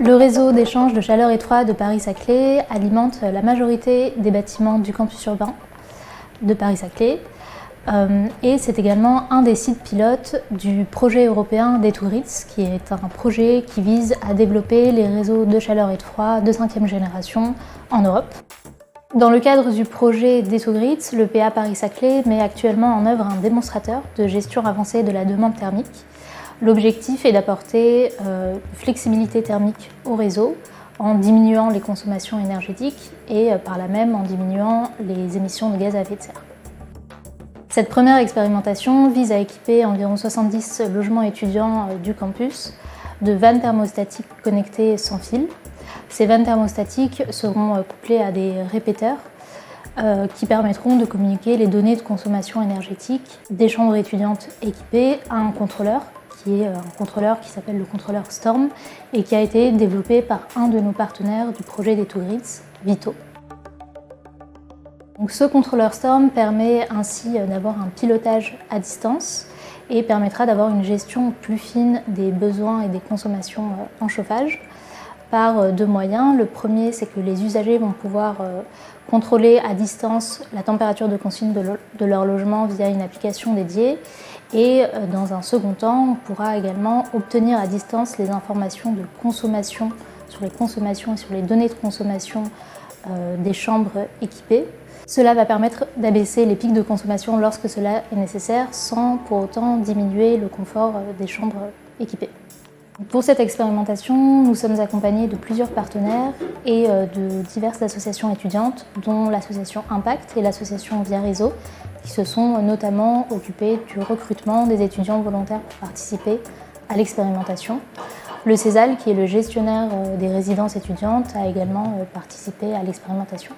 Le réseau d'échange de chaleur et de froid de Paris-Saclay alimente la majorité des bâtiments du campus urbain de Paris-Saclay. Et c'est également un des sites pilotes du projet européen d'Etouritz, qui est un projet qui vise à développer les réseaux de chaleur et de froid de 5e génération en Europe. Dans le cadre du projet d'Etouritz, le PA Paris-Saclay met actuellement en œuvre un démonstrateur de gestion avancée de la demande thermique. L'objectif est d'apporter flexibilité thermique au réseau en diminuant les consommations énergétiques et par là même en diminuant les émissions de gaz à effet de serre. Cette première expérimentation vise à équiper environ 70 logements étudiants du campus de vannes thermostatiques connectées sans fil. Ces vannes thermostatiques seront couplées à des répéteurs qui permettront de communiquer les données de consommation énergétique des chambres étudiantes équipées à un contrôleur qui s'appelle le contrôleur Storm et qui a été développé par un de nos partenaires du projet d'Etouritz, Vito. Donc, ce contrôleur Storm permet ainsi d'avoir un pilotage à distance et permettra d'avoir une gestion plus fine des besoins et des consommations en chauffage par deux moyens. Le premier, c'est que les usagers vont pouvoir contrôler à distance la température de consigne de leur logement via une application dédiée. Et dans un second temps, on pourra également obtenir à distance les informations de consommation sur les consommations et sur les données de consommation des chambres équipées. Cela va permettre d'abaisser les pics de consommation lorsque cela est nécessaire sans pour autant diminuer le confort des chambres équipées. Pour cette expérimentation, nous sommes accompagnés de plusieurs partenaires et de diverses associations étudiantes, dont l'association Impact et l'association Via Réseau, qui se sont notamment occupés du recrutement des étudiants volontaires pour participer à l'expérimentation. Le CESAL, qui est le gestionnaire des résidences étudiantes, a également participé à l'expérimentation.